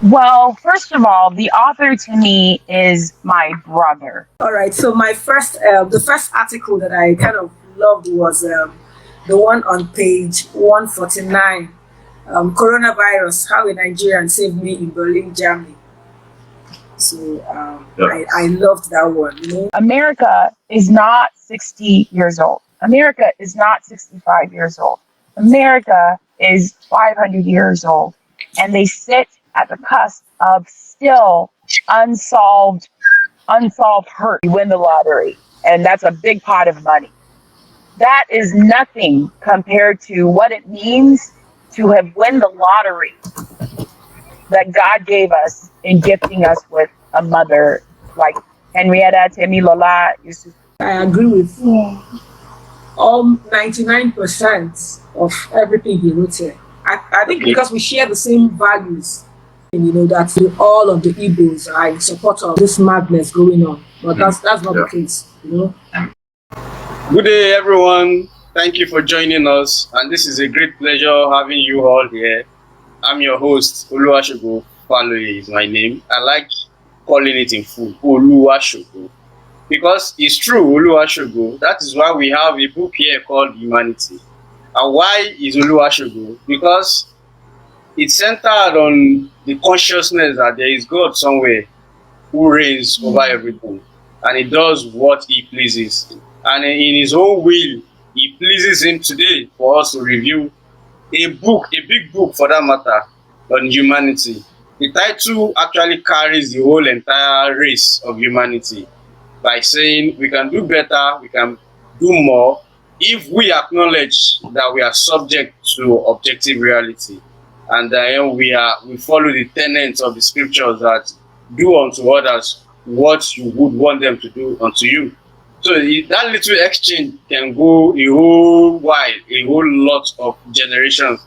Well, first of all, the author to me is my brother. All right. So the first article that I kind of loved was the one on page 149. Coronavirus: How a Nigerian Saved Me in Berlin, Germany. So I loved that one. America is not 60 years old. America is not 65 years old. America is 500 years old. And they sit at the cusp of still unsolved hurt. You win the lottery, and that's a big pot of money. That is nothing compared to what it means to have won the lottery that God gave us in gifting us with a mother like Henrietta, Temi, Lola, Yesufu. I agree with all 99% of everything he wrote here. I think because we share the same values, and that all of the Igbos are in support of this madness going on. But that's not the case. Good day, everyone. Thank you for joining us, and this is a great pleasure having you all here. I'm your host, Oluwashogo Faloye is my name. I like calling it in full, Oluwashogo, because it's true, Oluwashogo. That is why we have a book here called Humanity. And why is Oluwashogo? Because it's centered on the consciousness that there is God somewhere who reigns over everything, and he does what he pleases. And in his own will, he pleases him today for us to review a book, a big book for that matter, on humanity. The title actually carries the whole entire race of humanity by saying we can do better, we can do more, if we acknowledge that we are subject to objective reality, and then we follow the tenets of the scriptures that do unto others what you would want them to do unto you. So that little exchange can go a whole while, a whole lot of generations.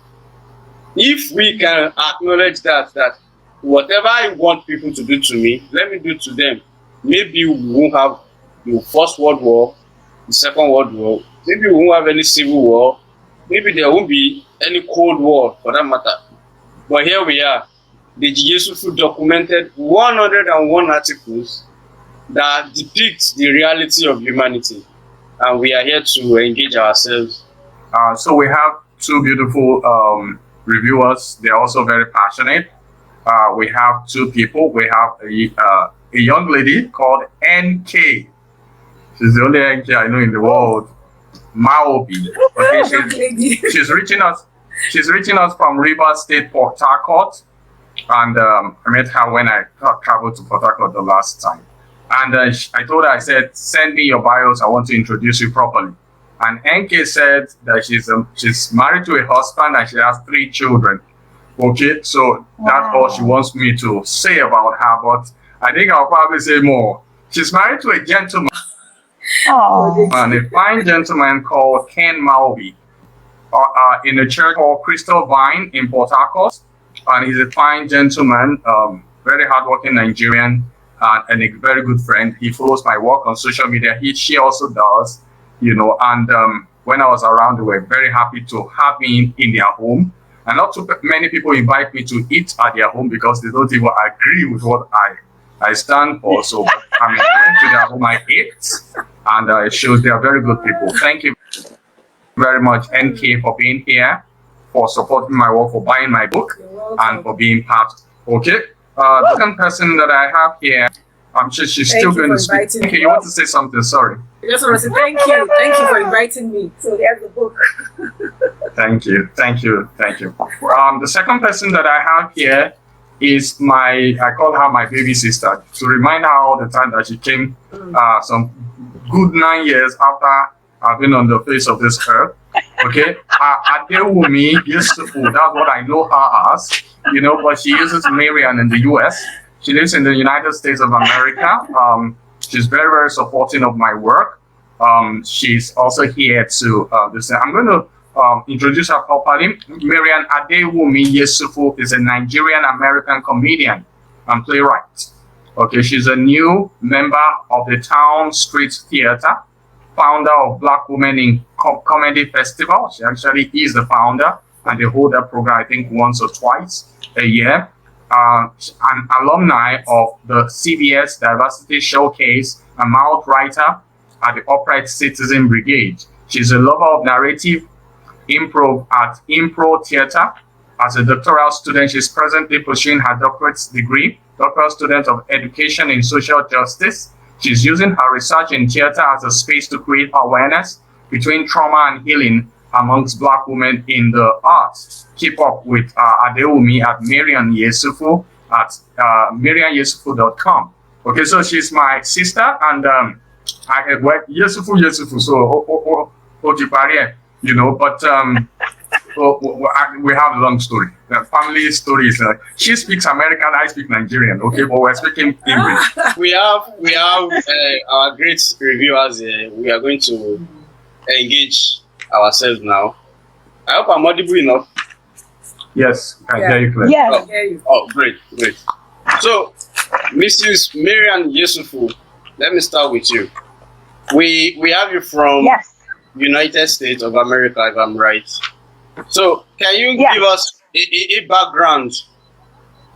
If we can acknowledge that whatever I want people to do to me, let me do to them. Maybe we won't have the First World War, the Second World War, maybe we won't have any civil war, maybe there won't be any Cold War for that matter. But here we are. The Yesufu documented 101 articles that depict the reality of humanity, and we are here to engage ourselves. So we have two beautiful reviewers. They're also very passionate. We have two people. We have a young lady called NK. She's the only NK I know in the world. Maobi. Okay, she's reaching us. She's reaching us from Rivers State, Port Harcourt, and I met her when I traveled to Port Harcourt the last time. And I told her, I said, send me your bios. I want to introduce you properly. And NK said that she's married to a husband and she has 3 children. Okay, so that's all she wants me to say about her. But I think I'll probably say more. She's married to a gentleman, and a fine gentleman called Ken Maobi, in a church called Crystal Vine in Port Harcourt. And he's a fine gentleman, very hardworking Nigerian, and a very good friend. He follows my work on social media. She also does, and when I was around, they were very happy to have me in their home. And not too many people invite me to eat at their home because they don't even agree with what I stand for. So I went to their home, I ate, and it shows they are very good people. Thank you very much, NK, for being here, for supporting my work, for buying my book, and for being part. Okay. The second person that I have here, I'm sure she's still going to speak. Okay, you want to say something? Sorry. I just want to say thank you. Thank you for inviting me. So here's the book. Thank you. The second person that I have here is I call her my baby sister, to remind her all the time that she came some good 9 years after I've been on the face of this earth. Okay, Adewumi Yesufu, that's what I know her as, but she uses Marian in the US. She lives in the United States of America. She's very, very supporting of my work. She's also here to listen. I'm going to introduce her properly. Marian Adewumi Yesufu is a Nigerian American comedian and playwright. Okay, she's a new member of the Town Street Theater, founder of Black Women in Comedy Festival. She actually is the founder, and they hold that program, I think, once or twice a year. an alumni of the CBS Diversity Showcase, a mouth writer at the Upright Citizen Brigade. She's a lover of narrative improv at Impro Theatre. As a doctoral student, she's presently pursuing her doctorate degree, doctoral student of education in social justice. She's using her research in theater as a space to create awareness between trauma and healing amongst Black women in the arts. Keep up with Adeumi at Marian Yesufu at marianyesufu.com. Okay, so she's my sister, and I had worked Yesufu, so you know, but we have a long story. The family story is she speaks American, I speak Nigerian. Okay, but we're speaking English. We have our great reviewers here. We are going to engage ourselves now. I hope I'm audible enough. Yes, I hear you clearly. Yes. Oh, great. So, Mrs. Marian Yesufu, let me start with you. We have you from United States of America, if I'm right. So, can you give us a background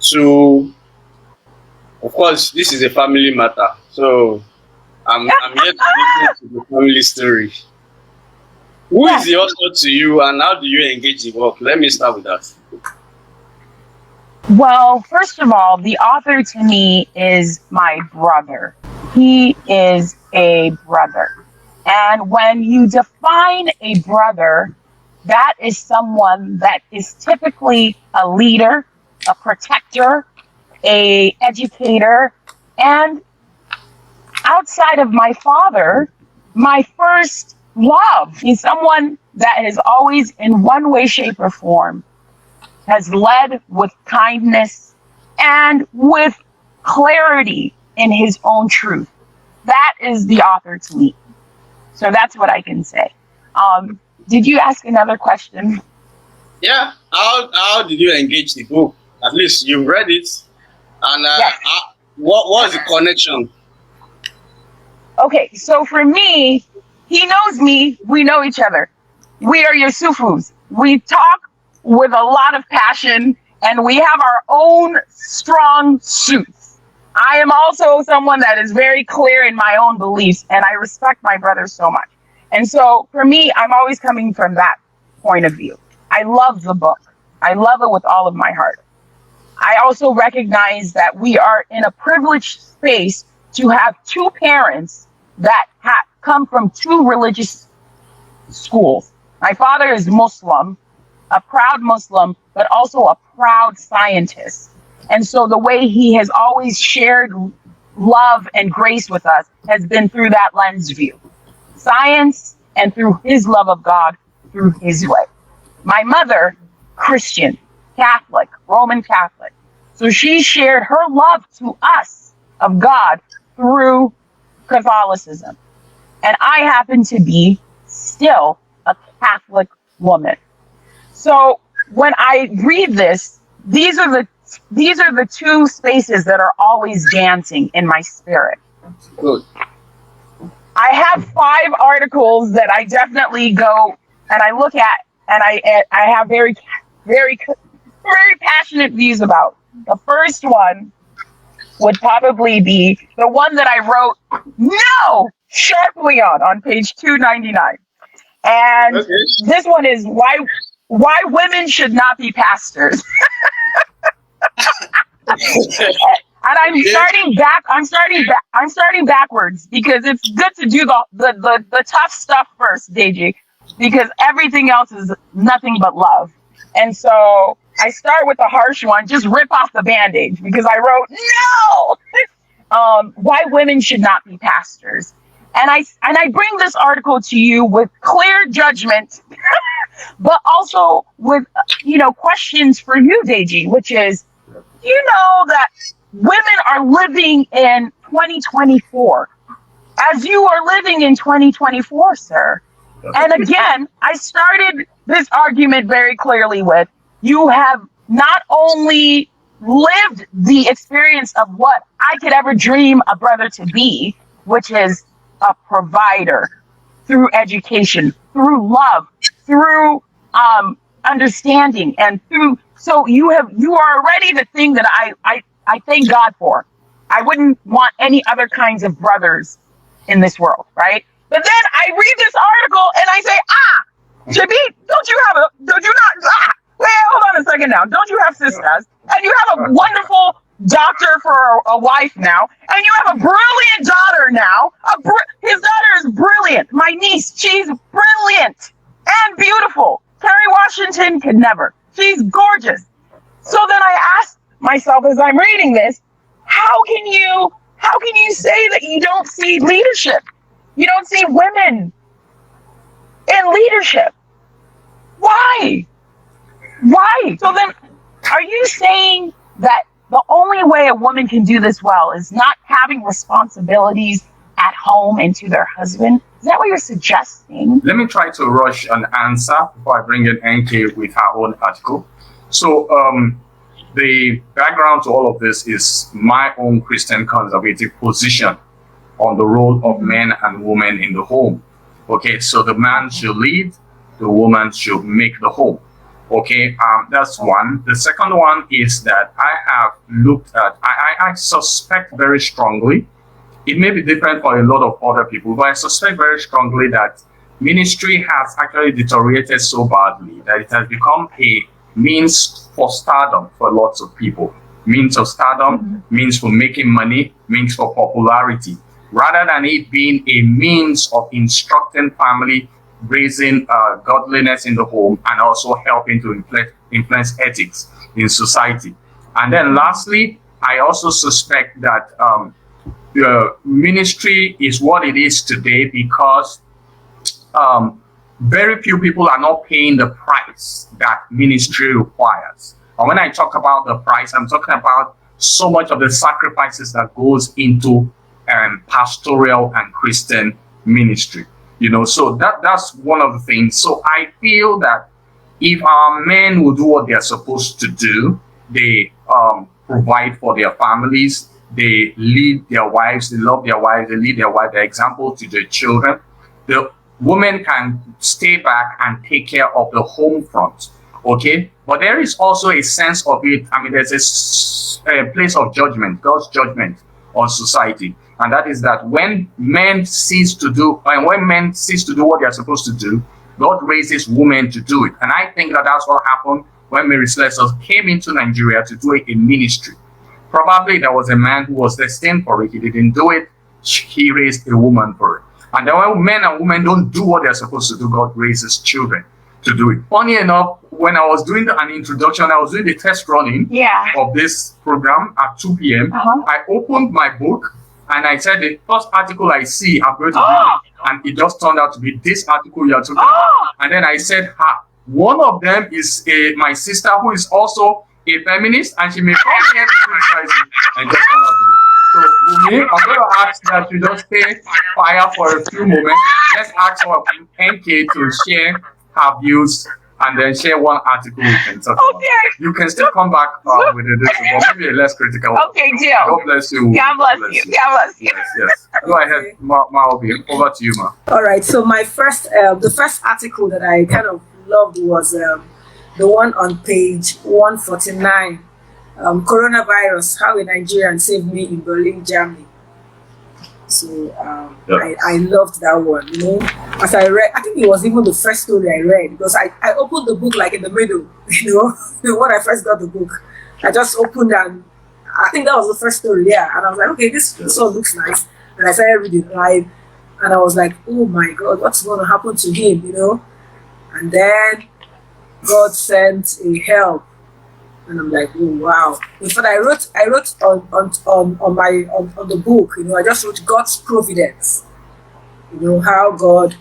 to, of course, this is a family matter. So, I'm here to listen to the family story. Who is the author to you, and how do you engage the work? Let me start with that. Well, first of all, the author to me is my brother. He is a brother. And when you define a brother, that is someone that is typically a leader, a protector, a educator, and outside of my father, my first love. He's someone that has always, in one way, shape, or form, has led with kindness and with clarity in his own truth. That is the author to me. So that's what I can say. Did you ask another question? Yeah. How did you engage the book? At least you read it. And what was the connection? Okay, so for me, he knows me, we know each other. We are Yesufus. We talk with a lot of passion, and we have our own strong suits. I am also someone that is very clear in my own beliefs, and I respect my brother so much. And so for me, I'm always coming from that point of view. I love the book. I love it with all of my heart. I also recognize that we are in a privileged space to have two parents that come from two religious schools. My father is Muslim, a proud Muslim, but also a proud scientist. And so the way he has always shared love and grace with us has been through that lens view. Science, and through his love of God, through his way. My mother, Christian, Catholic, Roman Catholic. So she shared her love to us of God through Catholicism. And I happen to be still a Catholic woman. So when I read this, these are the two spaces that are always dancing in my spirit. Good. I have 5 articles that I definitely go and I look at, and I have very passionate views about. The first one would probably be the one that I wrote sharply on page 299. And this one is why women should not be pastors. And I'm starting backwards because it's good to do the tough stuff first, Deji, because everything else is nothing but love. And so I start with the harsh one, just rip off the Band-Aid, because I wrote why women should not be pastors. And I bring this article to you with clear judgment, but also with questions for you, Deji, which is, you know that women are living in 2024 as you are living in 2024, sir. And again, I started this argument very clearly with, you have not only lived the experience of what I could ever dream a brother to be, which is a provider through education, through love, through understanding and through. So you are already the thing that I thank God for. I wouldn't want any other kinds of brothers in this world, right? But then I read this article and I say, Shabi, don't you not, wait, hold on a second now. Don't you have sisters? And you have a wonderful doctor for a wife now, and you have a brilliant daughter now. His daughter is brilliant. My niece, she's brilliant and beautiful. Kerry Washington could never. She's gorgeous. So then I asked myself as I'm reading this, how can you say that you don't see leadership? You don't see women in leadership. Why? Why? So then are you saying that the only way a woman can do this well is not having responsibilities at home and to their husband? Is that what you're suggesting? Let me try to rush an answer before I bring in NK with her own article. So the background to all of this is my own Christian conservative position on the role of men and women in the home. Okay, so the man should lead, the woman should make the home. Okay, that's one. The second one is that I have looked at, I suspect very strongly, it may be different for a lot of other people, but I suspect very strongly that ministry has actually deteriorated so badly that it has become a means for stardom for lots of people. Means of stardom, means for making money, means for popularity, rather than it being a means of instructing family, raising godliness in the home, and also helping to influence ethics in society. And then lastly, I also suspect that the ministry is what it is today because very few people are not paying the price that ministry requires. And when I talk about the price, I'm talking about so much of the sacrifices that goes into pastoral and Christian ministry. You know, so that's one of the things. So I feel that if our men will do what they are supposed to do, they provide for their families, they lead their wives, they love their wives, they lead their wives, their example to their children. The women can stay back and take care of the home front, okay? But there is also a sense of it. I mean, there's a place of judgment, God's judgment on society. And that is that when men cease to do what they are supposed to do, God raises women to do it. And I think that that's what happened when Mary Slessor came into Nigeria to do a ministry. Probably there was a man who was destined for it. He didn't do it. He raised a woman for it. And then when men and women don't do what they're supposed to do, God raises children to do it. Funny enough, when I was doing an introduction, I was doing the test running of this program at 2 p.m. I opened my book and I said, the first article I see, I'm going to read it. And it just turned out to be this article you're talking about. And then I said, one of them is my sister who is also a feminist, and she may come here to criticize me. And just turned out to be. So, Wumi, I'm going to ask that you just stay fire for a few moments. Let's ask for NK to share her views and then share one article we can talk about. You can still come back with a different, but maybe a less critical. Okay, deal. God bless you. God bless you. God bless you. Yes. Go ahead, Maobi. Over to you, Ma. All right. So my the first article that I kind of loved was the one on page 149. Coronavirus, how a Nigerian saved me in Berlin, Germany. So I loved that one, you know. As I read, I think it was even the first story I read because I opened the book like in the middle, you know, when I first got the book. I just opened and I think that was the first story, and I was like, okay, this one looks nice. And I started reading live and I was like, oh my God, what's going to happen to him, you know? And then God sent a help. And I'm like, oh wow! In fact, I wrote on the book. You know, I just wrote God's providence. You know how God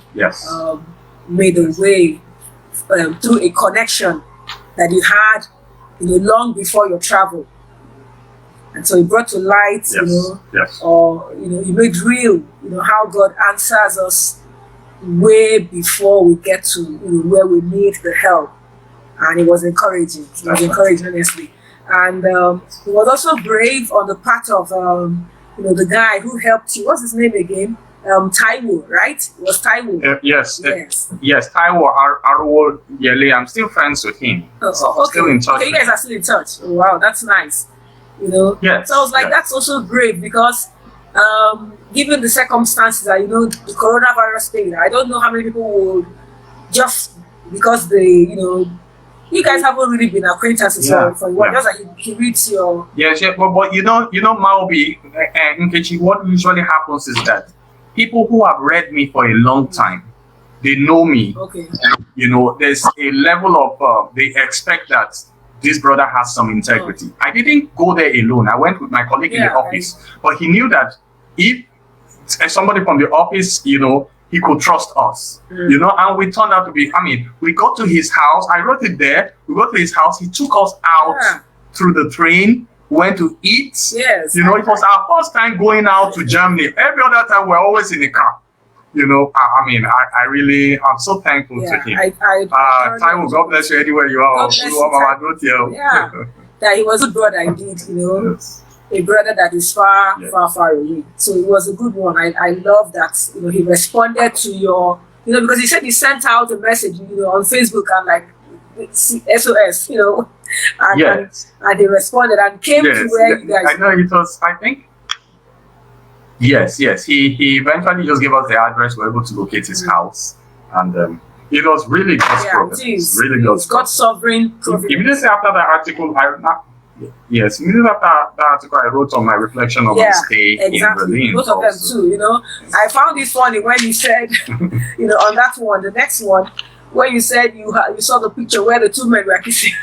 made a way through a connection that you had, you know, long before your travel, and so He brought to light, you know, or you know, He made real, you know, how God answers us way before we get to where we need the help. And it was encouraging. It was encouraging, honestly. And he was also brave on the part of, the guy who helped you. What's his name again? Taiwo, right? It was Taiwo. Yes, Yes. yes. Taiwo Arwo Yele. I'm still friends with him. Okay. Still in touch. Okay, you guys are still in touch. Oh, wow, that's nice. You know. Yes. So I was like, yes. that's also great because, given the circumstances that the coronavirus thing, I don't know how many people would just because you guys haven't really been acquaintances for a while. Just like he reads your. Yes, yeah, but Maobi and Nkechi, what usually happens is that people who have read me for a long time, they know me. Okay. There's a level of they expect that this brother has some integrity. Oh. I didn't go there alone. I went with my colleague in the office, but he knew that if somebody from the office, he could trust us, and we turned out to be, we got to his house. I wrote it there. We got to his house. He took us out through the train, went to eat. Yes. It was our first time going out to Germany. Every other time we're always in the car. I'm so thankful to him. Taiwo, God bless you anywhere you are. That he was a brother indeed, Yes. A brother that is far away. So it was a good one. I love that, he responded to your, because he said he sent out a message, on Facebook and like SOS, and he responded and came to where you guys. I know it was, I think. Yes. He eventually just gave us the address. We were able to locate his house. And it was really God's providence. Really God's sovereign providence. Immediately after that article, immediately after that article, I wrote on my reflection on my stay in Berlin. Both of them too, I found it funny when you said, on that one, the next one, where you said you saw the picture where the two men were kissing.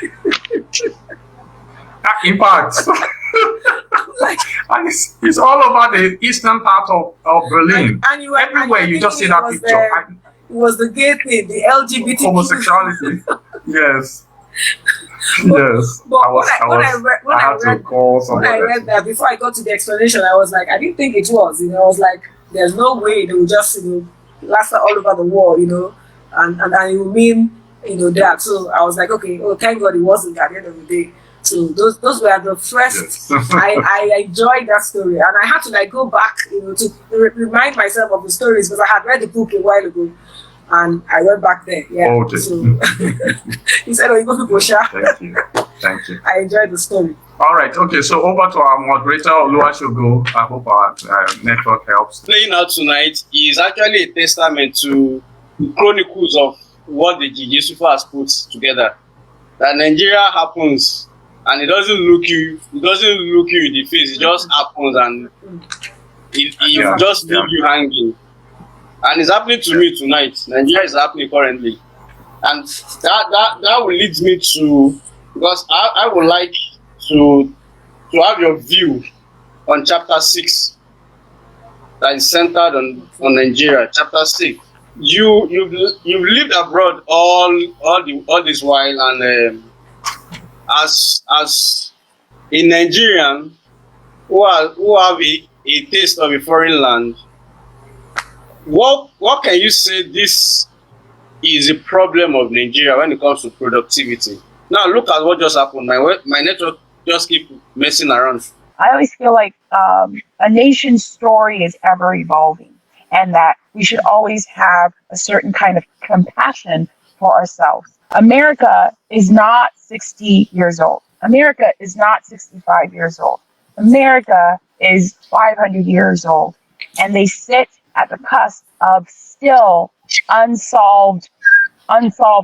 In fact, and it's all over the eastern part of Berlin. And you were, everywhere you just see that picture. It was the gay thing, the LGBT homosexuality. Yes. Yes. But when I read that before I got to the explanation, I was like, I didn't think it was. I was like, there's no way they would just blast all over the world, and it would mean that. So I was like, okay, thank God it wasn't at the end of the day. So those were the first. Yes. I enjoyed that story, and I had to go back, to remind myself of the stories because I had read the book a while ago, and I went back there. Yeah. Okay. So he said, "Oh, you go to Bosha." Thank you. I enjoyed the story. All right. Okay. So over to our moderator, Oluwasegun. I hope our network helps. Playing out tonight is actually a testament to the chronicles of what the Yesufu has put together. That Nigeria happens. And it doesn't look you in the face. It just happens and it just leave you hanging. And it's happening to me tonight. Nigeria is happening currently. And that will lead me to, because I would like to have your view on chapter 6 that is centered on Nigeria. Chapter 6. You've lived abroad all this while, and as a Nigerian who have a taste of a foreign land, what can you say this is a problem of Nigeria when it comes to productivity? Now look at what just happened. My network just keep messing around. I always feel like a nation's story is ever evolving, and that we should always have a certain kind of compassion for ourselves. America is not 60 years old. America is not 65 years old. America is 500 years old. And they sit at the cusp of still unsolved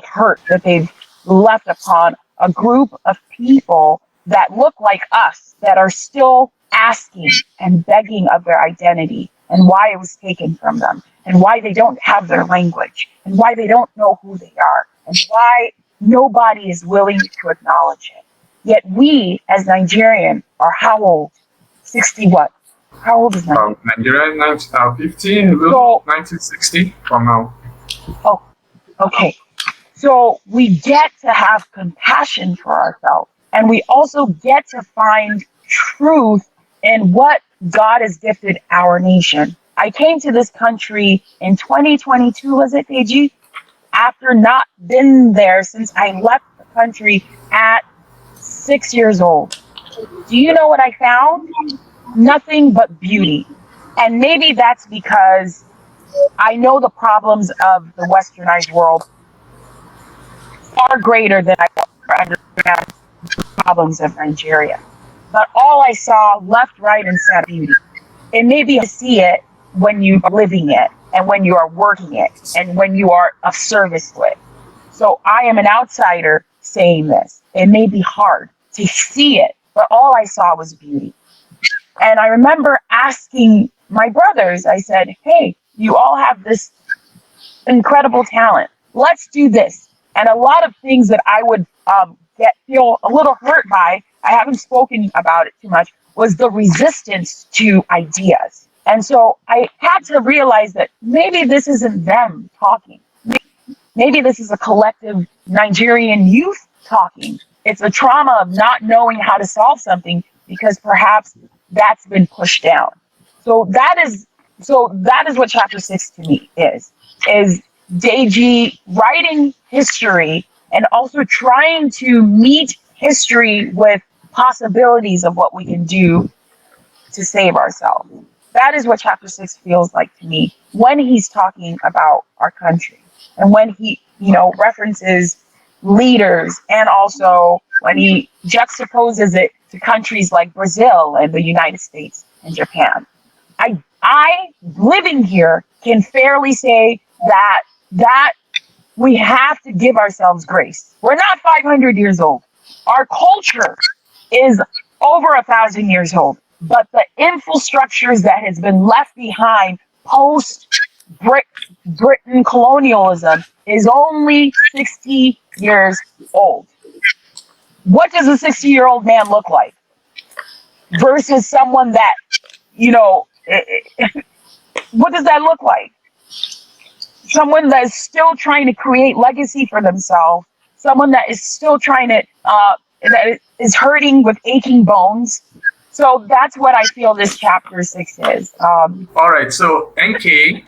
hurt that they've left upon a group of people that look like us, that are still asking and begging of their identity and why it was taken from them, and why they don't have their language, and why they don't know who they are, and why nobody is willing to acknowledge it. Yet we, as Nigerian, are how old? 60 what? How old is Nigeria? Nigeria is 1960 from now. Oh, okay. So we get to have compassion for ourselves, and we also get to find truth in what God has gifted our nation. I came to this country in 2022, was it, Deji? After not been there since I left the country at 6 years old. Do you know what I found? Nothing but beauty. And maybe that's because I know the problems of the westernized world far greater than I understand the problems of Nigeria. But all I saw left, right, and center beauty. It may be to see it when you are living it and when you are working it and when you are of service to it. So I am an outsider saying this. It may be hard to see it, but all I saw was beauty. And I remember asking my brothers, I said, hey, you all have this incredible talent. Let's do this. And a lot of things that I would feel a little hurt by, I haven't spoken about it too much, was the resistance to ideas. And so I had to realize that maybe this isn't them talking. Maybe this is a collective Nigerian youth talking. It's a trauma of not knowing how to solve something because perhaps that's been pushed down. So that is what chapter 6 to me is Deji writing history and also trying to meet history with possibilities of what we can do to save ourselves. That is what chapter 6 feels like to me when he's talking about our country and when he, references leaders and also when he juxtaposes it to countries like Brazil and the United States and Japan. I living here can fairly say that we have to give ourselves grace. We're not 500 years old. Our culture is over 1,000 years old, but the infrastructures that has been left behind post Britain colonialism is only 60 years old. What does a 60-year-old man look like versus someone that, what does that look like? Someone that is still trying to create legacy for themselves, someone that is still trying to, that is hurting with aching bones. So that's what I feel this chapter 6 is. All right, so NK,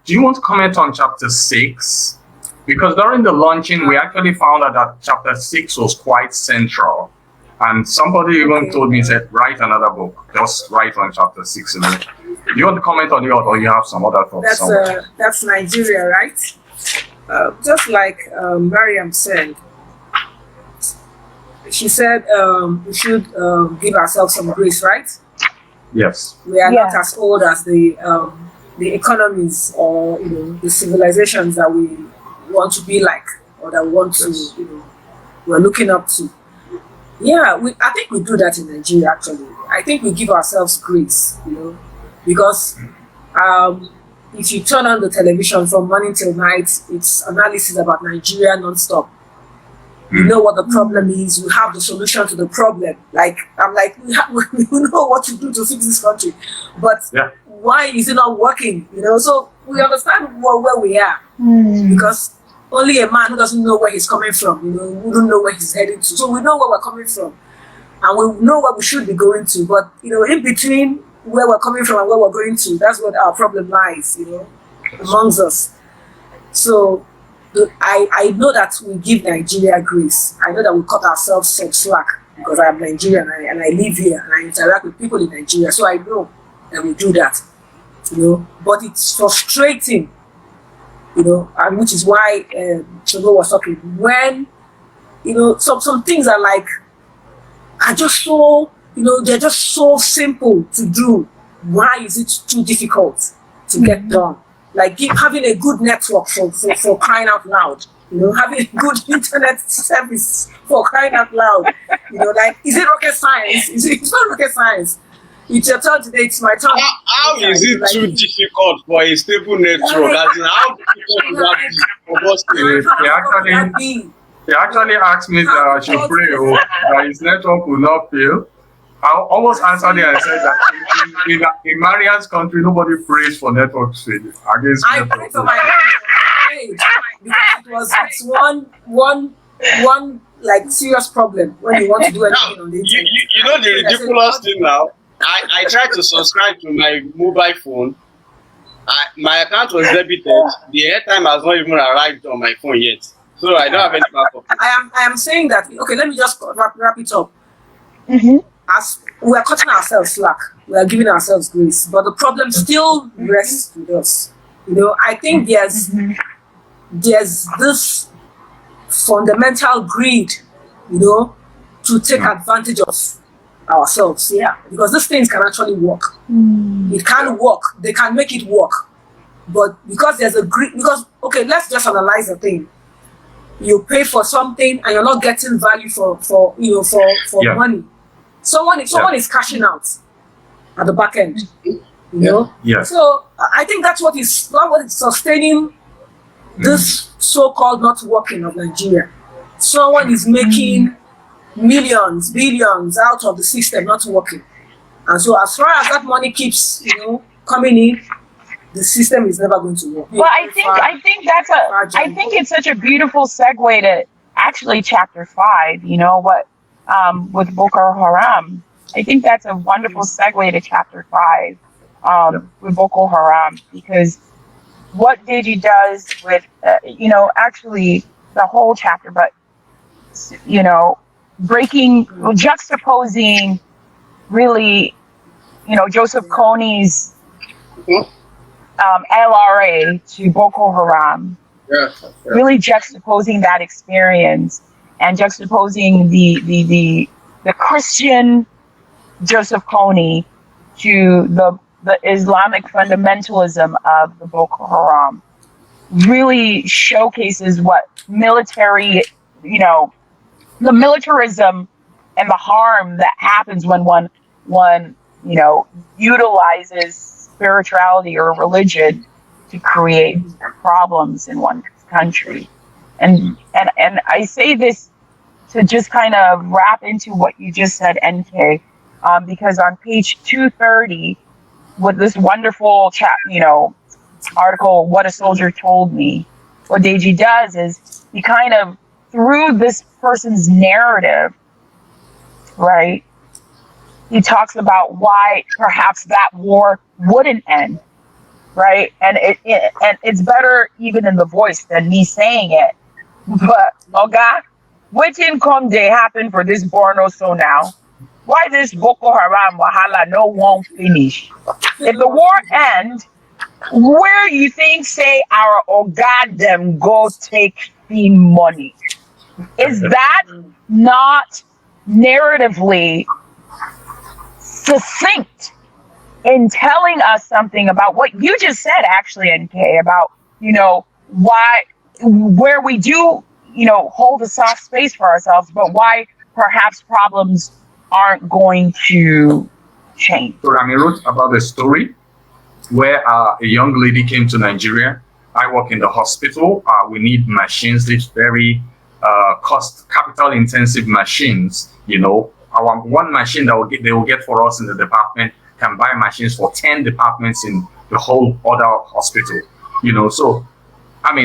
do you want to comment on chapter 6? Because during the launching, we actually found out that chapter 6 was quite central. And somebody even told me, said, write another book. Just write on chapter 6 alone. Do you want to comment on it or you have some other thoughts? That's Nigeria, right? Just like Marian said, she said we should give ourselves some grace, right? Yes. We are not as old as the economies or the civilizations that we want to be like or that we want to we're looking up to. Yeah, I think we do that in Nigeria actually. I think we give ourselves grace, because if you turn on the television from morning till night, it's analysis about Nigeria non-stop. You know what the problem is, we have the solution to the problem. Like, I'm like, we know what to do to fix this country. But why is it not working? So we understand where we are. Because only a man who doesn't know where he's coming from, wouldn't know where he's heading to. So we know where we're coming from. And we know where we should be going to. But, in between where we're coming from and where we're going to, that's what our problem lies, amongst us. So I know that we give Nigeria grace. I know that we cut ourselves some slack because I am Nigerian and I live here and I interact with people in Nigeria. So I know that we do that, But it's frustrating, and which is why Shogo was talking. When, some things are just so, they're just so simple to do. Why is it too difficult to get done? Like having a good network for crying out loud, having a good internet service for crying out loud, is it rocket science? It's not rocket science. It's your turn today, it's my turn. How is it too difficult for a stable network? As in, how difficult is that be? He actually asked me that I should pray that his network will not fail. I almost answered it and said that in Marian's country, nobody prays for network failure. I pray for my network because it's one like serious problem when you want to do anything on the internet. You know the ridiculous thing now? I tried to subscribe to my mobile phone. My account was debited. The airtime has not even arrived on my phone yet. So I don't have any backup. I am saying that, okay, let me just wrap it up. As we are cutting ourselves slack, we are giving ourselves grace, but the problem still rests with us. You know, I think there's this fundamental greed, you know, to take advantage of ourselves. Yeah, because these things can actually work. It can work. They can make it work, but because there's a greed. Because okay, let's just analyze the thing. You pay for something and you're not getting value for money. Someone is cashing out at the back end. You know. Yeah. So I think that's what is sustaining this so-called not working of Nigeria. Someone is making millions, billions out of the system not working, and so as far as that money keeps, you know, coming in, the system is never going to work. Well, I think it's such a beautiful segue to actually chapter 5. You know what, with Boko Haram. I think that's a wonderful segue to chapter 5 with Boko Haram, because what Deji does with, you know, actually the whole chapter, but, you know, juxtaposing really, you know, Joseph Kony's LRA to Boko Haram, really juxtaposing that experience and juxtaposing the Christian Joseph Kony to the Islamic fundamentalism of the Boko Haram, really showcases what military, you know, the militarism and the harm that happens when one you know, utilizes spirituality or religion to create problems in one country. And I say this to just kind of wrap into what you just said, NK, because on page 230, with this wonderful article, What a Soldier Told Me, what Deji does is he kind of, through this person's narrative, right, he talks about why perhaps that war wouldn't end, right? And it's better even in the voice than me saying it. But, what income they happen for this Borno so now? Why this Boko Haram wahala no won't finish? If the war ends, where you think say our Oga them go take the money? Is that not narratively succinct in telling us something about what you just said, actually, NK, about, you know, where we do, you know, hold a soft space for ourselves, but why perhaps problems aren't going to change. So I wrote about a story where a young lady came to Nigeria. I work in the hospital. We need machines, these very capital intensive machines. You know, our one machine that they will get for us in the department can buy machines for 10 departments in the whole other hospital. You know, so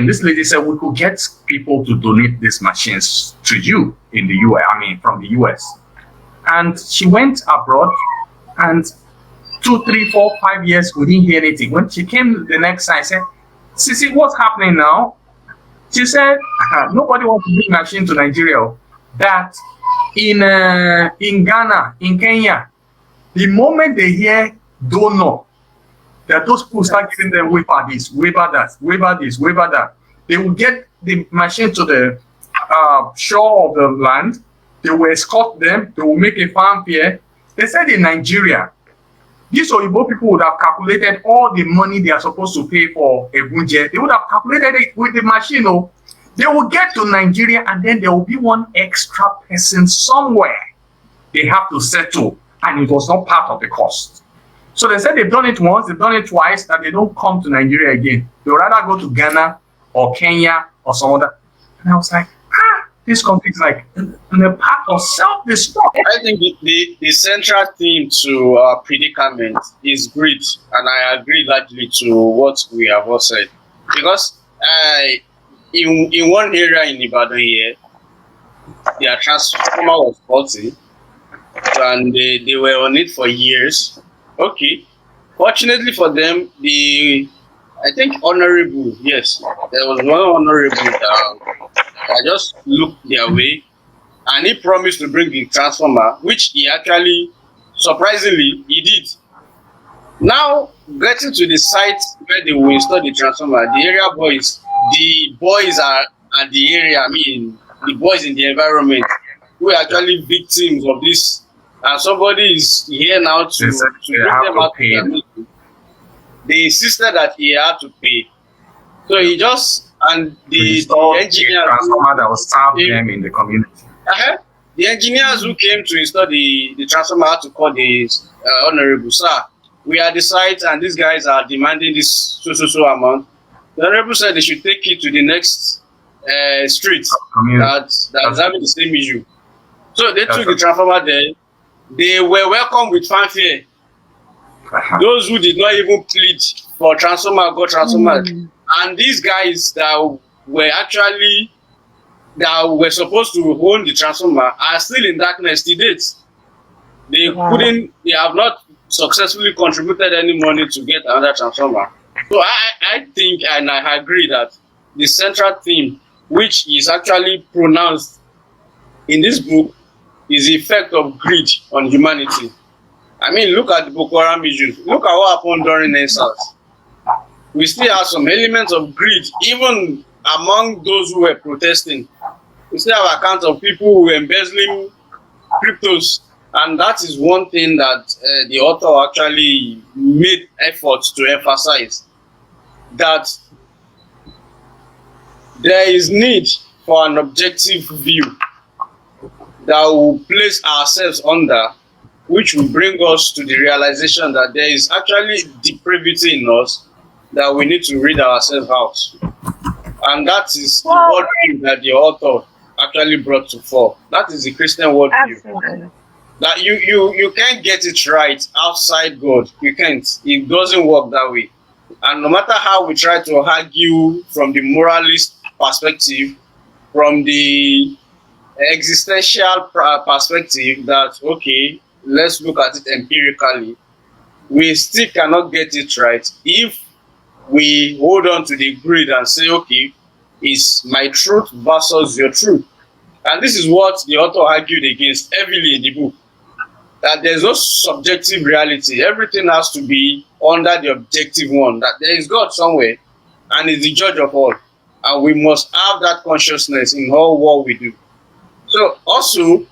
this lady said we could get people to donate these machines to you in the US. From the US. And she went abroad, and 2, 3, 4, 5 years we didn't hear anything. When she came the next time, I said, Sisi, what's happening now? She said, nobody wants to bring machine to Nigeria. That in Ghana, in Kenya, the moment they hear donor, that those people start giving them waiver this, waiver that, waiver this, waiver that. They will get the machine to the shore of the land. They will escort them. They will make a fanfare. They said in Nigeria, these Oyibo people would have calculated all the money they are supposed to pay for a bunje. They would have calculated it with the machine. Oh. They will get to Nigeria, and then there will be one extra person somewhere they have to settle, and it was not part of the cost. So they said they've done it once, they've done it twice, that they don't come to Nigeria again. They would rather go to Ghana or Kenya or some other. And I was like, this country is like in a path of self-destruct. I think the central theme to our predicament is greed, and I agree largely to what we have all said. Because in one area in Ibadan here, their transformer was faulty, and they were on it for years. Okay, fortunately for them, I think honorable, yes, there was one honorable that just looked their way, and he promised to bring the transformer, which he actually, surprisingly, he did. Now, getting to the site where they will install the transformer, the boys are at the area, I mean, the boys in the environment, who are Yeah. actually victims of this. And somebody is here now They said to they bring have them to out of pay. their misery. They insisted that he had to pay. So Yeah. he just, and To the install a engineers transformer that will serve came, them in the community. the engineers who came to install the transformer had to call the honorable, sir, we are the site and these guys are demanding this so amount. The honorable said they should take it to the next street Community. that is having the same issue. So they That's took the right. transformer there. They were welcomed with fanfare. Those who did not even plead for transformer got transformer. And these guys that were supposed to own the transformer are still in darkness to date. They have not successfully contributed any money to get another transformer. So I think and I agree that the central theme, which is actually pronounced in this book, is the effect of greed on humanity. I mean, look at the Boko Haram issue. Look at what happened during NSAS. We still have some elements of greed, even among those who were protesting. We still have accounts of people who were embezzling cryptos, and that is one thing that the author actually made efforts to emphasize, that there is need for an objective view that will place ourselves under, which will bring us to the realization that there is actually depravity in us that we need to rid ourselves out. And that is the worldview that the author actually brought to fore. That is the Christian worldview. Absolutely. That you can't get it right outside God. You can't. It doesn't work that way. And no matter how we try to argue from the moralist perspective, from the existential perspective, that okay, let's look at it empirically, we still cannot get it right if we hold on to the greed and say, okay, it's my truth versus your truth. And this is what the author argued against heavily in the book, that there's no subjective reality. Everything has to be under the objective one, that there is God somewhere and is the judge of all. And we must have that consciousness in all what we do. So also,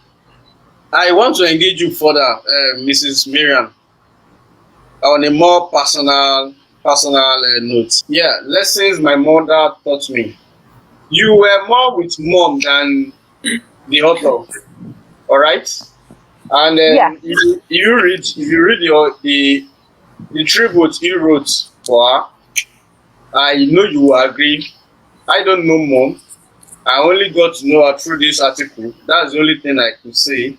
I want to engage you further, Mrs. Marian, on a more personal note. Yeah, lessons my mother taught me. You were more with mom than the author, all right? And if you read the tribute he wrote for her, I know you will agree. I don't know mom. I only got to know her through this article. That's the only thing I could say.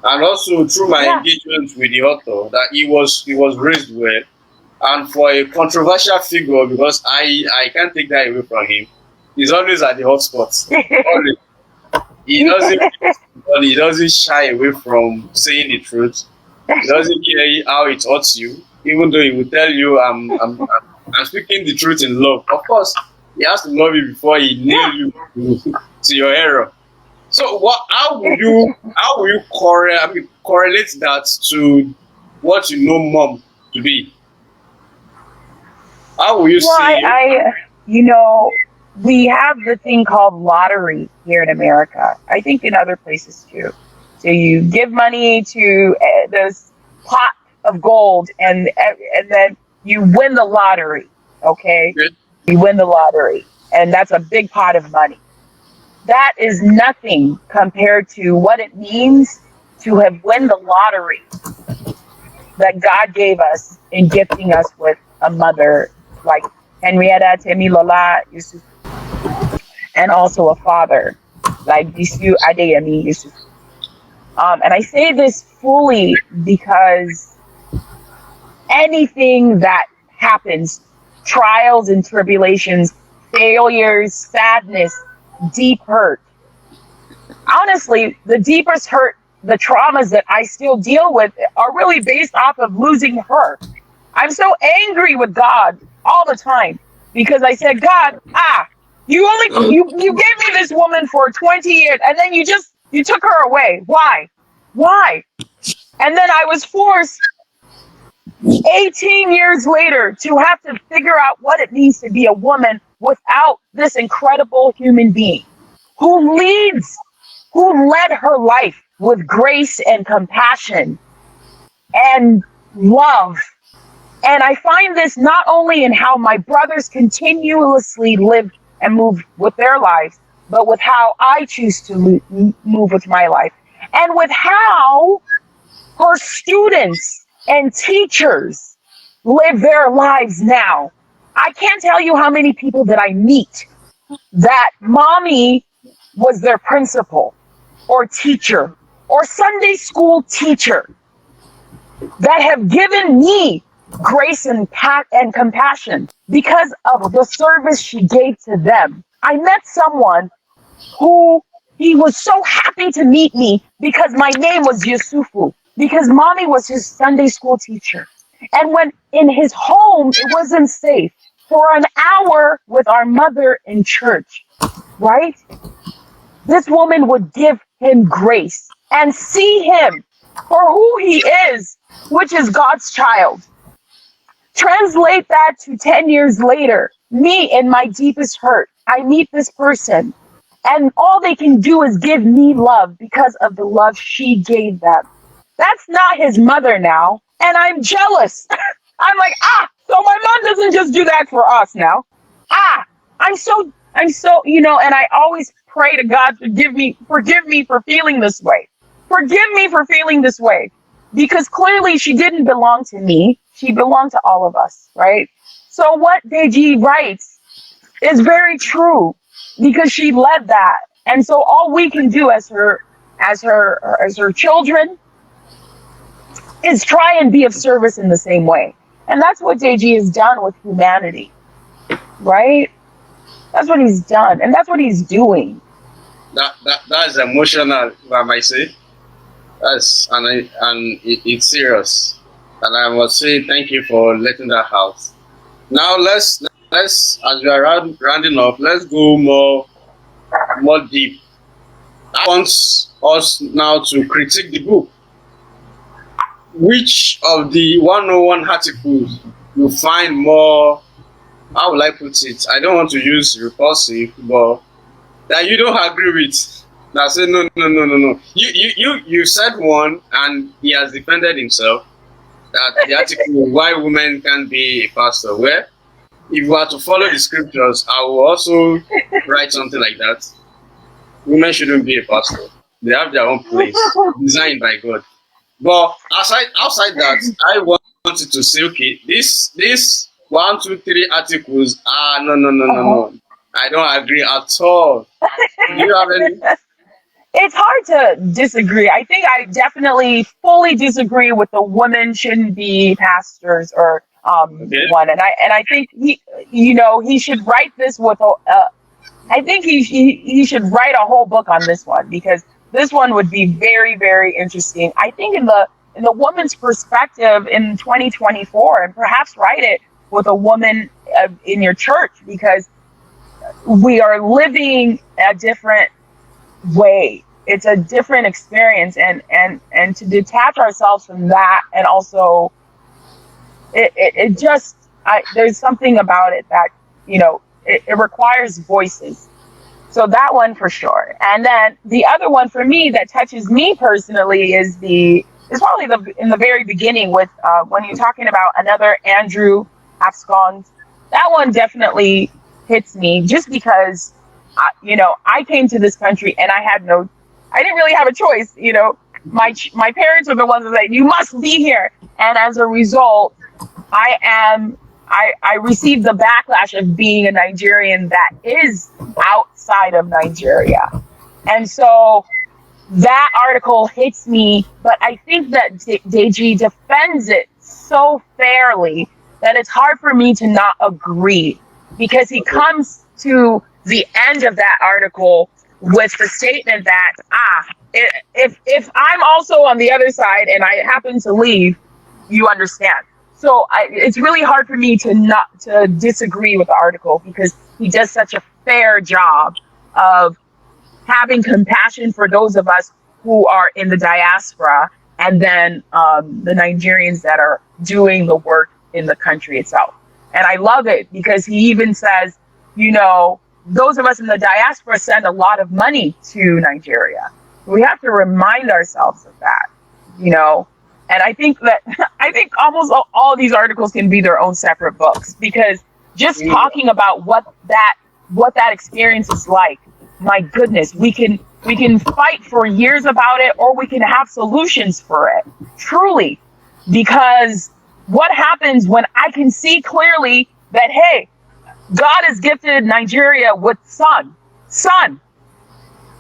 And also through my engagement with the author, that he was raised well. And for a controversial figure, because I can't take that away from him, he's always at the hotspots. Always. He doesn't shy away from saying the truth. He doesn't care how it hurts you, even though he will tell you I'm speaking the truth in love. Of course, he has to love you before he nail you to your error. So how will you correlate that to what you know mom to be? How will you We have the thing called lottery here in America. I think in other places too. So you give money to this pot of gold, and then you win the lottery. Okay, you win the lottery, and that's a big pot of money. That is nothing compared to what it means to have won the lottery that God gave us in gifting us with a mother like Henrietta, Temilola, Yesufu, and also a father like Disu Adeyemi Yesufu. And I say this fully because anything that happens, trials and tribulations, failures, sadness, deep hurt. Honestly, the deepest hurt, the traumas that I still deal with are really based off of losing her. I'm so angry with God all the time because I said, God, you gave me this woman for 20 years and then you took her away. Why? And then I was forced 18 years later, to have to figure out what it means to be a woman without this incredible human being who leads, who led her life with grace and compassion and love. And I find this not only in how my brothers continuously live and move with their lives, but with how I choose to move with my life, and with how her students and teachers live their lives now. I can't tell you how many people that I meet that mommy was their principal or teacher or Sunday school teacher that have given me grace and compassion because of the service she gave to them. I met someone who he was so happy to meet me because my name was Yesufu, because mommy was his Sunday school teacher. And when in his home, it wasn't safe for an hour with our mother in church, right? This woman would give him grace and see him for who he is, which is God's child. Translate that to 10 years later, me in my deepest hurt. I meet this person, and all they can do is give me love because of the love she gave them. That's not his mother now, and I'm jealous. I'm like, so my mom doesn't just do that for us now. I'm so, and I always pray to God, forgive me for feeling this way. Forgive me for feeling this way. Because clearly she didn't belong to me. She belonged to all of us, right? So what Deji writes is very true because she led that. And so all we can do as her children is try and be of service in the same way. And that's what Deji has done with humanity, right? That's what he's done, and that's what he's doing. That is emotional, if I might say. That's and it's serious. And I must say thank you for letting that out. Now let's as we are rounding up, let's go more deep. I want us now to critique the book. Which of the 101 articles you find more, how will I put it? I don't want to use repulsive, but that you don't agree with. That say no. You said one, and he has defended himself. That the article why women can't be a pastor. Well, if we are to follow the scriptures, I will also write something like that. Women shouldn't be a pastor. They have their own place, designed by God. But outside that, I wanted to say, okay, this 1, 2, 3 articles. No. I don't agree at all. Do you have any? It's hard to disagree. I think I definitely fully disagree with the women shouldn't be pastors or one. And I think he should write this with I think he should write a whole book on this one, because this one would be very, very interesting. I think in the woman's perspective in 2024, and perhaps write it with a woman in your church, because we are living a different way. It's a different experience, and to detach ourselves from that, and also it just there's something about it that it requires voices. So that one for sure. And then the other one for me that touches me personally is probably in the very beginning with when you're talking about another Andrew Abscond. That one definitely hits me, just because I came to this country and I didn't really have a choice. My parents were the ones that said, you must be here. And as a result, I received the backlash of being a Nigerian that is outside of Nigeria. And so that article hits me, but I think that Deji defends it so fairly that it's hard for me to not agree, because he comes to the end of that article with the statement that, if I'm also on the other side and I happen to leave, you understand. So it's really hard for me to disagree with the article, because he does such a fair job of having compassion for those of us who are in the diaspora, and then the Nigerians that are doing the work in the country itself. And I love it because he even says, those of us in the diaspora send a lot of money to Nigeria. We have to remind ourselves of that, And I think almost all these articles can be their own separate books, because just talking about what that experience is like, my goodness, we can fight for years about it, or we can have solutions for it, truly. Because what happens when I can see clearly that, hey, God has gifted Nigeria with sun.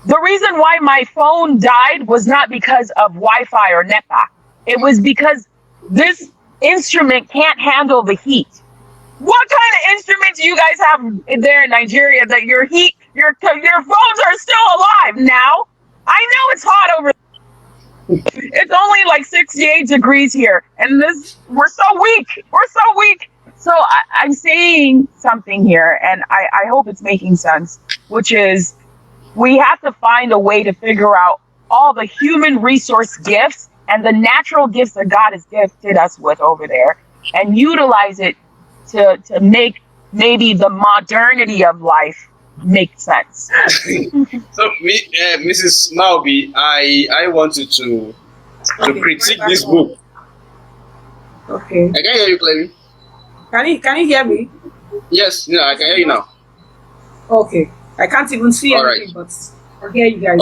The reason why my phone died was not because of Wi-Fi or NEPA. It was because this instrument can't handle the heat. What kind of instruments do you guys have there in Nigeria that your phones are still alive now? I know it's hot over there. It's only like 68 degrees here, and we're so weak. So I'm saying something here, and I hope it's making sense, which is we have to find a way to figure out all the human resource gifts and the natural gifts that God has gifted us with over there, and utilize it to make maybe the modernity of life make sense. So, Mrs. Maobi, I wanted to critique this book. Okay. I can hear you clearly. Can you hear me? Yes, I can hear you now. Okay. I can't even see anything, but I hear you guys.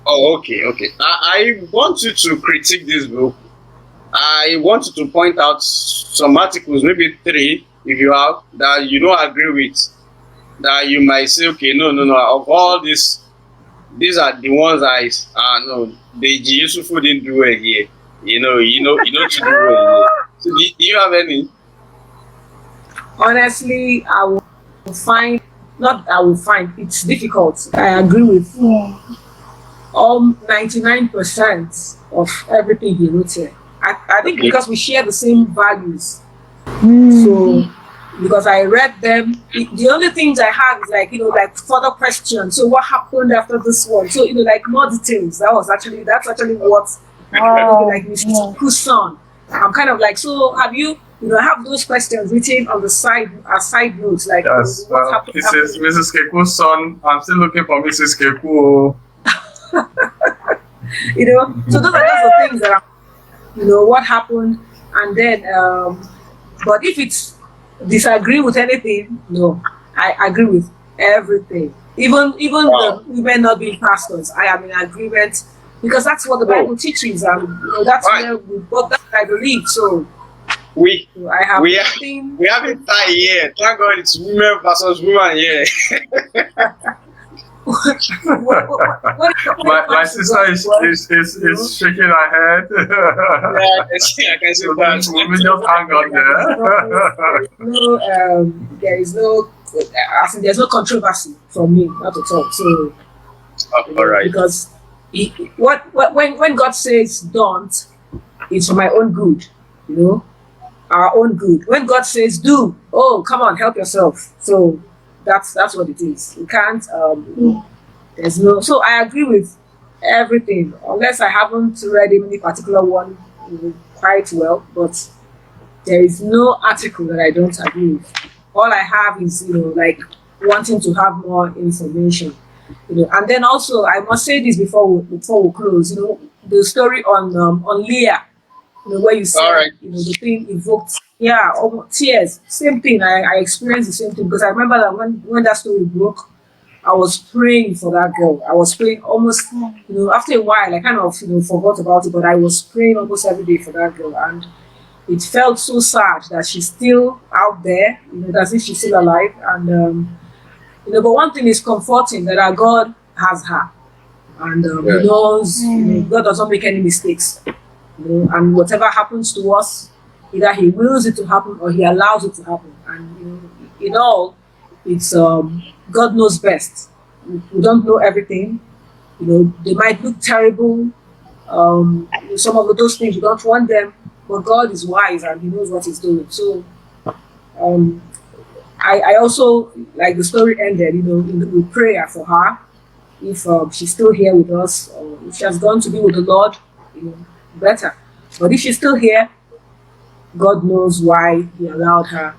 Okay. I want you to critique this book. I wanted to point out some articles, maybe 3, if you have, that you don't agree with. That you might say, okay, no. Of all these are the ones the Yesufu didn't do it here. You know to do it here. So do you have any? Honestly, it's difficult. I agree with all 99% of everything he wrote here. I think because we share the same values. So, because I read them, the only things I have is like further questions. So what happened after this one? So, like more details. That's actually what, like Mr. Kusan. I'm kind of like, so have you, I have those questions written on the side, as side notes, like, yes, what happened? This is Mrs. Keku's son. I'm still looking for Mrs. Keku. So those are just the things that are, what happened, and then, but if it's disagree with anything, no, I agree with everything. Even the women not being pastors, I am in agreement, because that's what the Bible teaches, and that's where that's what I believe. So we have nothing. We haven't tied here. Thank God it's women versus women here. My sister is shaking her head. Yeah, I can see that. We just hang on there. There's no controversy from me, not at all. So, all right. Because when God says don't, it's for my own good, our own good. When God says do, oh, come on, help yourself. So that's what it is. You can't. There's no. So I agree with everything, unless I haven't read any particular one quite well. But there is no article that I don't agree with. All I have is like wanting to have more information. And then also I must say this before we close. The story on Leah. Where you said the thing evoked tears. Same thing. I experienced the same thing, because I remember that when that story broke, I was praying for that girl. I was praying almost, after a while I kind of forgot about it, but I was praying almost every day for that girl, and it felt so sad that she's still out there, as if she's still alive. And but one thing is comforting, that our God has her, and He knows. God doesn't make any mistakes. And whatever happens to us, either He wills it to happen or He allows it to happen. And in all, it's God knows best. We don't know everything. They might look terrible. Some of those things, you don't want them, but God is wise and He knows what He's doing. So I also, like the story ended, with prayer for her. If she's still here with us, or if she has gone to be with the Lord, better. But if she's still here, God knows why He allowed her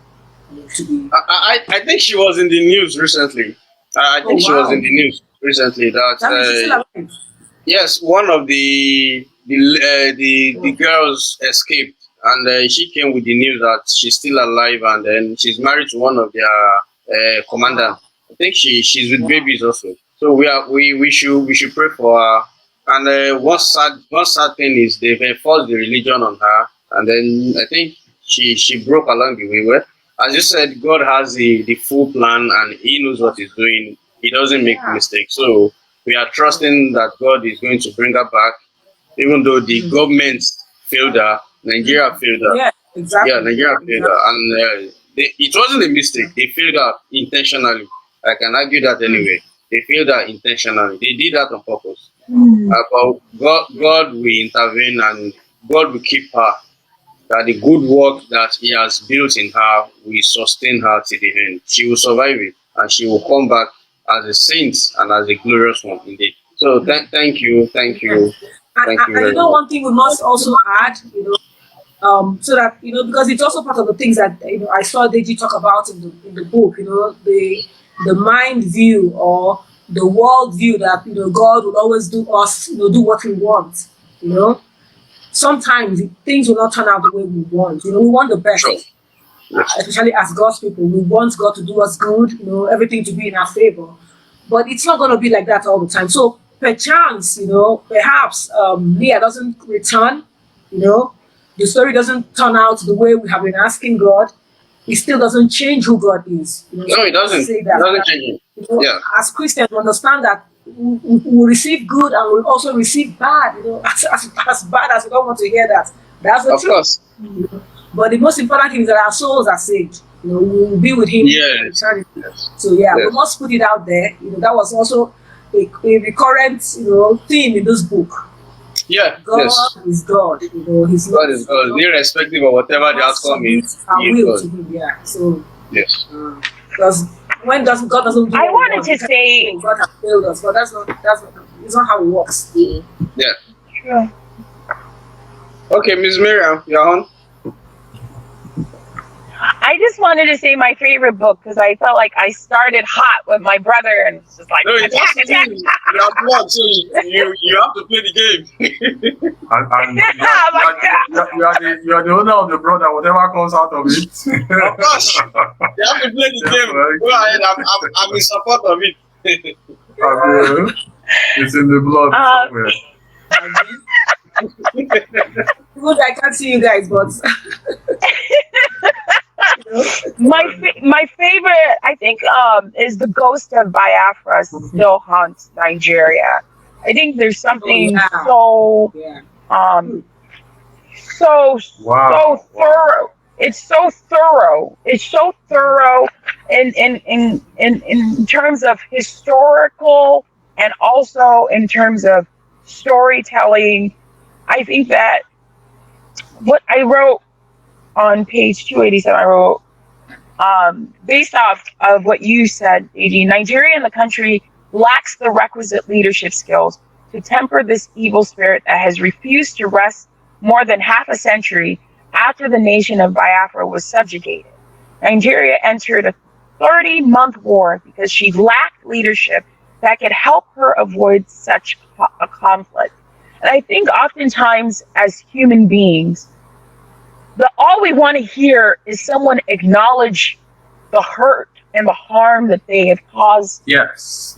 to be. I think she was in the news recently. I Oh think she was in wow, the news recently that that means she's still alive. yes, one of the Oh, girls escaped, and she came with the news that she's still alive, and then she's married to one of their commandant. wow, I think she's with wow. babies also. So we should pray for her. And one sad thing is they've enforced the religion on her, and then I think she broke along the way. Well, as you said, God has the full plan, and He knows what He's doing. He doesn't make Yeah. mistakes. So we are trusting that God is going to bring her back, even though the Mhm. government failed her, Nigeria failed her. Yeah, Yeah, exactly. Nigeria failed her, Exactly. and it wasn't a mistake. They failed her intentionally. I can argue that Mm. anyway. They failed her intentionally. They did that on purpose. Mm. But God will intervene, and God will keep her. That the good work that He has built in her will sustain her to the end. She will survive it, and she will come back as a saint and as a glorious one indeed. So thank you, thank Yeah. you, thank you And very much. one thing we must also add, so that because it's also part of the things that I saw Deji talk about in the book, the mind view or the world view that God will always do us, do what we want. You know, sometimes things will not turn out the way we want. We want the Sure. best, Yes. especially as God's people. We want God to do us good, everything to be in our favor. But it's not going to be like that all the time. So perchance, perhaps Leah doesn't return, you know, the story doesn't turn out the way we have been asking God. It still doesn't change who God is. No, So it we must doesn't. say It that. doesn't change it. Yeah, As Christians, we understand that we receive good and we also receive bad. As bad as we don't want to hear that. That's the of truth. course. But the most important thing is that our souls are saved. We will be with Him in Yes. eternity. Yes. So yeah, we Yes. must put it out there. That was also a recurrent, theme in this book. Yeah. God Yes. is God. He's not. God is God, irrespective of whatever the Must outcome submit is. our He is will to God. Him. Yeah. So Yes. because when doesn't God doesn't do I what we wanted want, we to can say, say, "Oh, God has failed us," but that's not it's not how it works. Yeah. sure. Okay, Miss Miriam, you're on. I just wanted to say my favorite book because I felt like I started hot with my brother and it's just like No, it has attack, to attack, be. You have won, so you have to play the game. And oh my God. you are the owner of the brother, whatever comes out of it. Of course, you have to play the game. Go ahead. I'm in support of it. I mean, it's in the blood Uh, somewhere. Good, I can't see you guys, but my favorite, I think, is the ghost of Biafra still haunts Nigeria. I think there's oh something yeah, so yeah. um so Wow. thorough. It's so thorough. It's so thorough in terms of historical and also in terms of storytelling. I think that what I wrote on page 287, I wrote based off of what you said, AG, Nigeria and the country lacks the requisite leadership skills to temper this evil spirit that has refused to rest more than half a century after the nation of Biafra was subjugated. Nigeria entered a 30-month war because she lacked leadership that could help her avoid such a conflict. And I think oftentimes as human beings, all we want to hear is someone acknowledge the hurt and the harm that they have caused Yes.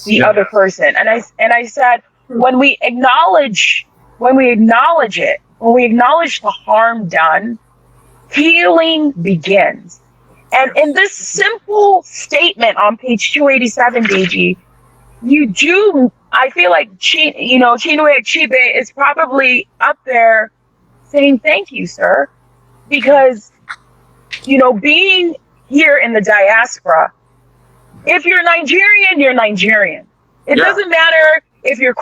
the other person. And I said, when we acknowledge it, when we acknowledge the harm done, healing begins. And in this simple statement on page 287, DG, I feel like Chinwe Chibe is probably up there saying thank you, sir, because being here in the diaspora, if you're Nigerian, you're Nigerian. It doesn't matter if you're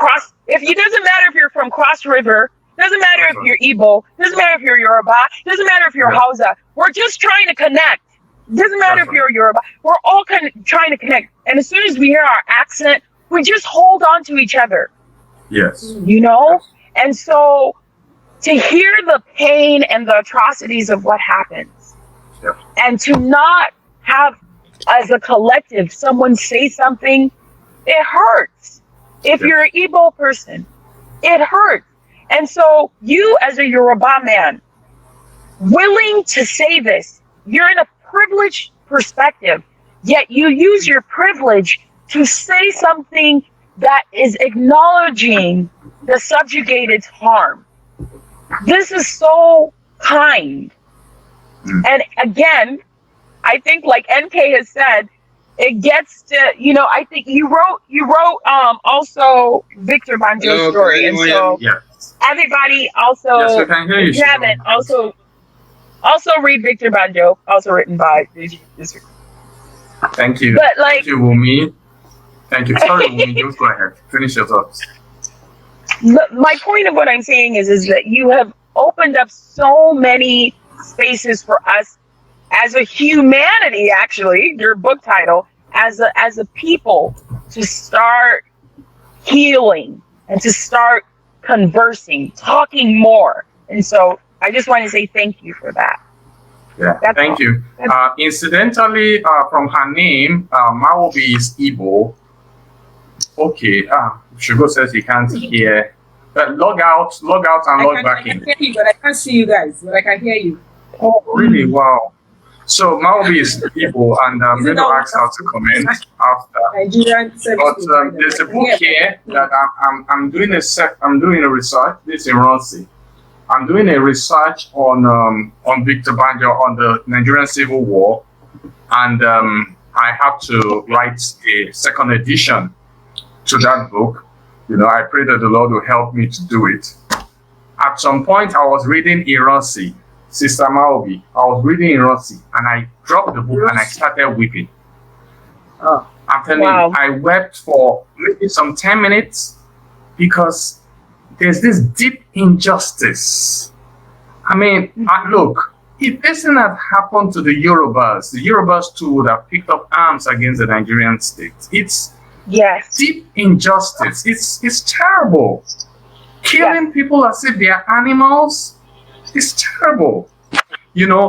it doesn't matter if you're from Cross River. It doesn't matter if you're Igbo. It doesn't matter if you're Yoruba. It doesn't matter if you're Hausa. We're just trying to connect. It doesn't matter if you're Yoruba. We're all trying to connect. And as soon as we hear our accent, we just hold on to each other. Yes. And so to hear the pain and the atrocities of what happens, Yep. and to not have, as a collective, someone say something, it hurts. If Yep. you're an Igbo person, it hurts. And so you, as a Yoruba man, willing to say this, you're in a privileged perspective, yet you use your privilege to say something that is acknowledging the subjugated's harm. This is so kind. And again, I think, like NK has said, it gets to, I think you wrote also Victor Banjo's Hello, story. can And anyone hear so me? Yes. everybody also, Yes, we can hear you. if you haven't, also read Victor Banjo, also written by this. Thank you. But like, Thank you, Wumi. Thank you. Sorry, Wumi, just go ahead. Finish your thoughts. my point of what I'm saying is that you have opened up so many spaces for us as a humanity, actually, your book title, as a people, to start healing and to start conversing, talking more. And so I just want to say thank you for that. Yeah, That's thank all. you. Incidentally, from her name, Maobi is Igbo. Okay, Shugo says he can't hear. Log out and log back I in. can hear you, but I can't see you guys. But I can hear you. Oh, really? Wow. So Maobi is Igbo, and I'm going to ask her to comment after. Nigerian service But provider. there's a book here that I'm doing a research. This is in Ronsi. I'm doing a research on Victor Banjo on the Nigerian Civil War, and I have to write a second edition to that book. I pray that the Lord will help me to do it. At some point, I was reading Ironsi, Sister Maobi. I was reading Ironsi, and I dropped the book and I started weeping. Oh. I'm telling Wow. you, I wept for maybe some 10 minutes because there's this deep injustice. I mean, look, if this thing had happened to the Yorubas too would have picked up arms against the Nigerian state. It's Yes. deep injustice. It's terrible. Killing people as if they are animals is terrible.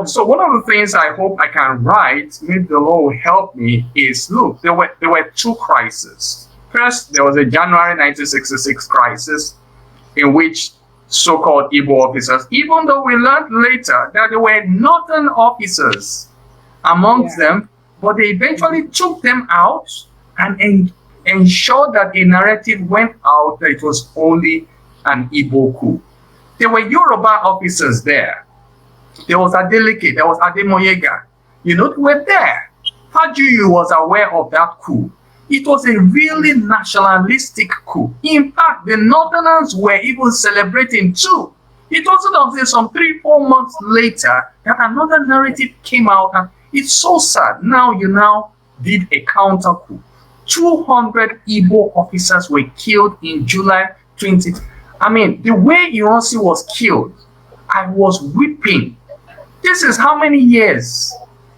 So one of the things I hope I can write, maybe the Lord will help me, is look, there were two crises. First, there was a January 1966 crisis in which so-called Igbo officers, even though we learned later that there were northern officers amongst them, but they eventually took them out and ensured that a narrative went out that it was only an Igbo coup. There were Yoruba officers there. There was Adeleke, there was Ademoyega. They were there. Fajuyi was aware of that coup. It was a really nationalistic coup. In fact, the Northerners were even celebrating too. It wasn't until some 3-4 months later that another narrative came out, and it's so sad. Now you did a counter coup. 200 Igbo officers were killed in July 20. I mean, the way Ironsi was killed, I was weeping. This is how many years?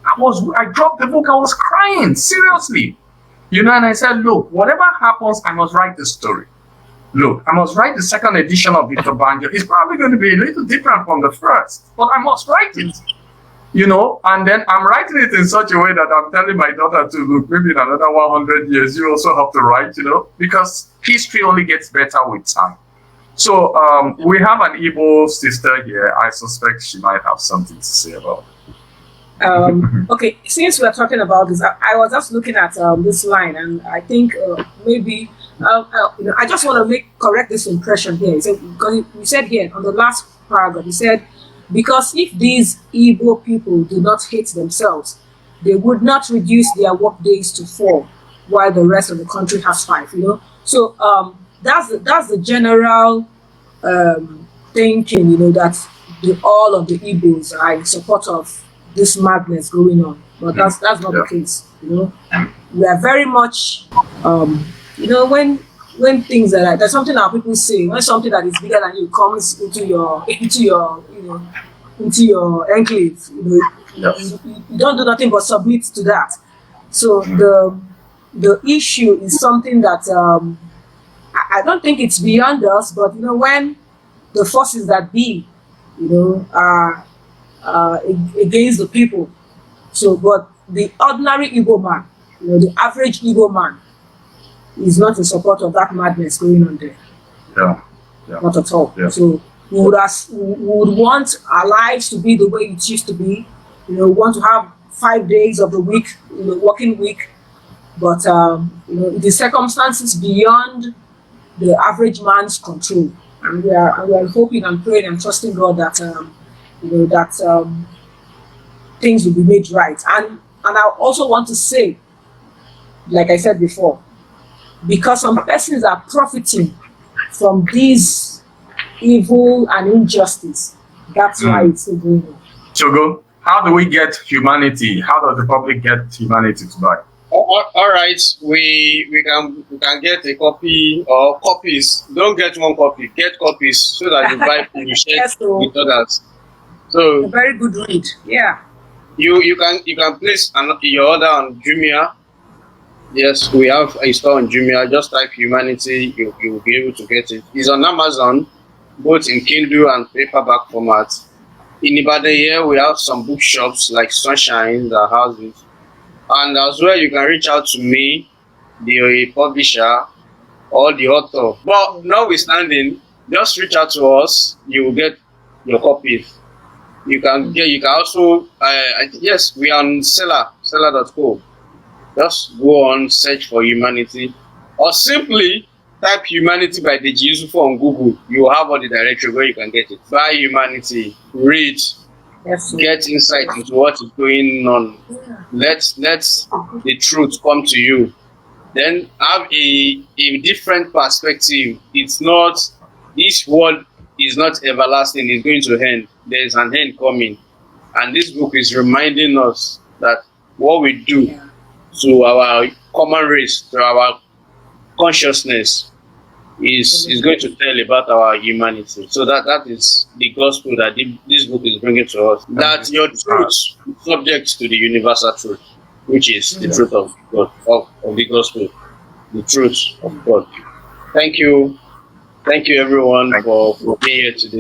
I dropped the book, I was crying, seriously. And I said, look, whatever happens, I must write the story. Look, I must write the second edition of Victor Banjo. It's probably going to be a little different from the first, but I must write it. And then I'm writing it in such a way that I'm telling my daughter to look, maybe in another 100 years, you also have to write, because history only gets better with time. So we have an Igbo sister here. I suspect she might have something to say about it. Okay, since we're talking about this, I was just looking at this line, and I think maybe I just want to correct this impression here. Because you said here on the last paragraph, you said, because if these Igbo people do not hate themselves, they would not reduce their work days to 4, while the rest of the country has 5. So that's the general thinking. That all of the Igbos are in support of this madness going on, but that's not the case. We are very much when things are like, there's something that people say, when something that is bigger than you comes into your enclave, you don't do nothing but submit to that. So the issue is something that I don't think it's beyond us, but when the forces that be are against the people. So, but the ordinary Igbo man, the average Igbo man, is not in support of that madness going on there. Yeah. Yeah. Not at all. Yeah. So we would want our lives to be the way it used to be. We want to have 5 days of the week, working week, but the circumstances beyond the average man's control, and we are hoping and praying and trusting God that things will be made right. And I also want to say, like I said before, because some persons are profiting from these evil and injustice, that's why it's still going on. Chogo, how do we get humanity? How does the public get humanity today? All right, we can get a copy or copies. Don't get one copy, get copies so that you buy and you share Yes, so with others. So a very good read. Yeah. you can place your order on Jumia. Yes, we have a store on Jumia. Just type humanity, you will be able to get it. It's on Amazon, both in Kindle and paperback format. In Ibadan here, we have some bookshops like Sunshine that has it. And as well, you can reach out to me, the publisher, or the author. But notwithstanding, just reach out to us. You will get your copies. You can also yes, we are on seller.co. Just go on, search for humanity, or simply type humanity by the Yesufu on Google. You will have all the directory where you can get it. Buy humanity, read, Yes, get insight into what is going on. Let the truth come to you. Then have a different perspective. It's not, this world is not everlasting, it's going to end. There's an end coming. And this book is reminding us that what we do to our common race, to our consciousness, is going to tell about our humanity. So that is the gospel that this book is bringing to us. That your truth is subject to the universal truth, which is the truth of God, of the gospel, the truth of God. Thank you everyone for being here today.